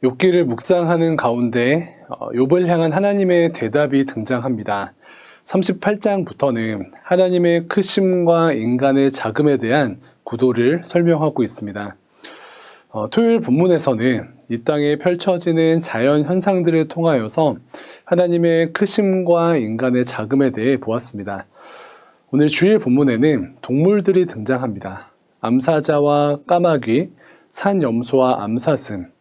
욥기를 묵상하는 가운데 욥을 향한 하나님의 대답이 등장합니다. 38장부터는 하나님의 크심과 인간의 작음에 대한 구도를 설명하고 있습니다. 토요일 본문에서는 이 땅에 펼쳐지는 자연 현상들을 통하여서 하나님의 크심과 인간의 작음에 대해 보았습니다. 오늘 주일 본문에는 동물들이 등장합니다. 암사자와 까마귀, 산염소와 암사슴,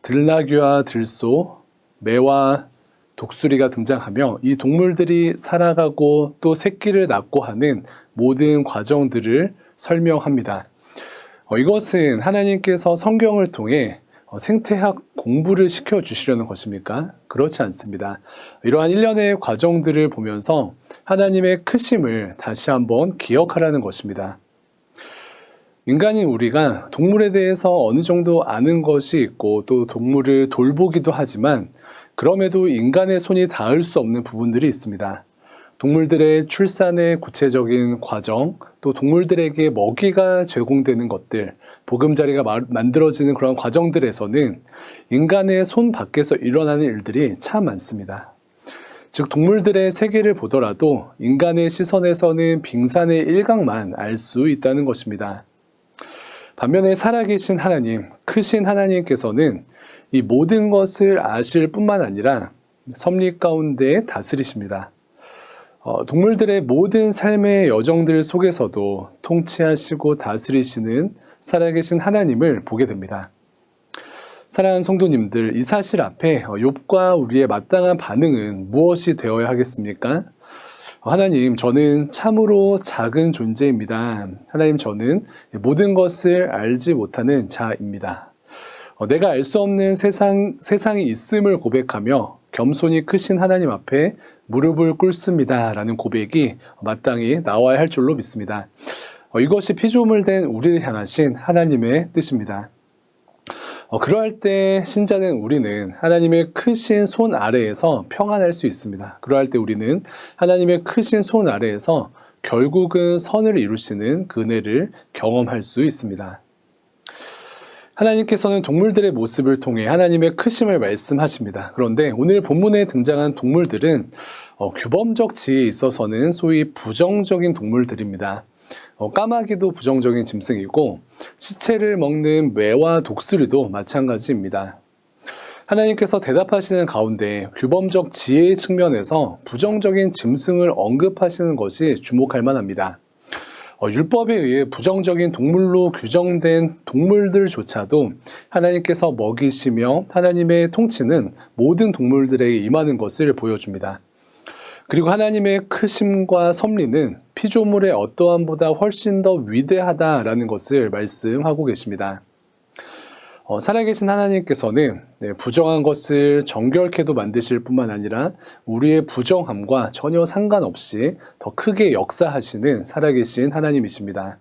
들나귀와 들소, 매와 독수리가 등장하며 이 동물들이 살아가고 또 새끼를 낳고 하는 모든 과정들을 설명합니다. 이것은 하나님께서 성경을 통해 생태학 공부를 시켜주시려는 것입니까? 그렇지 않습니다. 이러한 일련의 과정들을 보면서 하나님의 크심을 다시 한번 기억하라는 것입니다. 인간인 우리가 동물에 대해서 어느 정도 아는 것이 있고 또 동물을 돌보기도 하지만 그럼에도 인간의 손이 닿을 수 없는 부분들이 있습니다. 동물들의 출산의 구체적인 과정, 또 동물들에게 먹이가 제공되는 것들, 보금자리가 만들어지는 그런 과정들에서는 인간의 손 밖에서 일어나는 일들이 참 많습니다. 즉 동물들의 세계를 보더라도 인간의 시선에서는 빙산의 일각만 알 수 있다는 것입니다. 반면에 살아계신 하나님, 크신 하나님께서는 이 모든 것을 아실 뿐만 아니라 섭리 가운데 다스리십니다. 동물들의 모든 삶의 여정들 속에서도 통치하시고 다스리시는 살아계신 하나님을 보게 됩니다. 사랑하는 성도님들, 이 사실 앞에 욥과 우리의 마땅한 반응은 무엇이 되어야 하겠습니까? 하나님, 저는 참으로 작은 존재입니다. 하나님, 저는 모든 것을 알지 못하는 자입니다. 내가 알 수 없는 세상이 있음을 고백하며 겸손히 크신 하나님 앞에 무릎을 꿇습니다. 라는 고백이 마땅히 나와야 할 줄로 믿습니다. 이것이 피조물 된 우리를 향하신 하나님의 뜻입니다. 그러할 때 신자된 우리는 하나님의 크신 손 아래에서 평안할 수 있습니다. 그러할 때 우리는 하나님의 크신 손 아래에서 결국은 선을 이루시는 그 은혜를 경험할 수 있습니다. 하나님께서는 동물들의 모습을 통해 하나님의 크심을 말씀하십니다. 그런데 오늘 본문에 등장한 동물들은 규범적 지혜에 있어서는 소위 부정적인 동물들입니다. 까마귀도 부정적인 짐승이고 시체를 먹는 매와 독수리도 마찬가지입니다. 하나님께서 대답하시는 가운데 규범적 지혜의 측면에서 부정적인 짐승을 언급하시는 것이 주목할 만합니다. 율법에 의해 부정적인 동물로 규정된 동물들조차도 하나님께서 먹이시며 하나님의 통치는 모든 동물들에게 임하는 것을 보여줍니다. 그리고 하나님의 크심과 섭리는 피조물의 어떠함보다 훨씬 더 위대하다라는 것을 말씀하고 계십니다. 살아계신 하나님께서는 부정한 것을 정결케도 만드실 뿐만 아니라 우리의 부정함과 전혀 상관없이 더 크게 역사하시는 살아계신 하나님이십니다.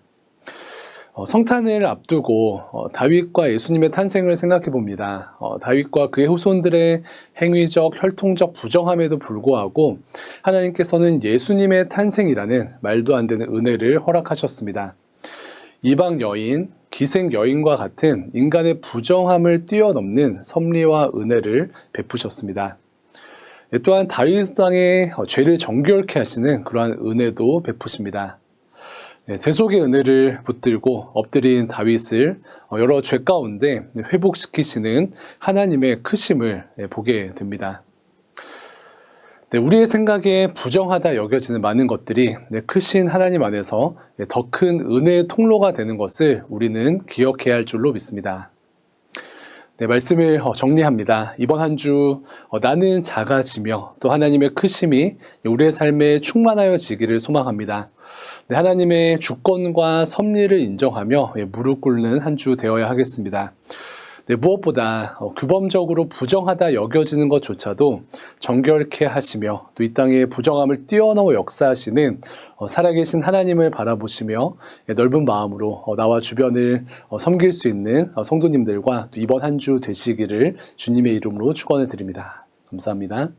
성탄을 앞두고 다윗과 예수님의 탄생을 생각해 봅니다. 다윗과 그의 후손들의 행위적, 혈통적 부정함에도 불구하고 하나님께서는 예수님의 탄생이라는 말도 안 되는 은혜를 허락하셨습니다. 이방 여인, 기생 여인과 같은 인간의 부정함을 뛰어넘는 섭리와 은혜를 베푸셨습니다. 또한 다윗 왕의 죄를 정결케 하시는 그러한 은혜도 베푸십니다. 대속의 은혜를 붙들고 엎드린 다윗을 여러 죄 가운데 회복시키시는 하나님의 크심을 보게 됩니다. 우리의 생각에 부정하다 여겨지는 많은 것들이 크신 하나님 안에서 더 큰 은혜의 통로가 되는 것을 우리는 기억해야 할 줄로 믿습니다. 말씀을 정리합니다. 이번 한 주 나는 작아지며 또 하나님의 크심이 우리의 삶에 충만하여지기를 소망합니다. 하나님의 주권과 섭리를 인정하며 무릎 꿇는 한 주 되어야 하겠습니다. 무엇보다 규범적으로 부정하다 여겨지는 것조차도 정결케 하시며 또 이 땅의 부정함을 뛰어넘어 역사하시는 살아계신 하나님을 바라보시며 넓은 마음으로 나와 주변을 섬길 수 있는 성도님들과 또 이번 한 주 되시기를 주님의 이름으로 축원을 드립니다. 감사합니다.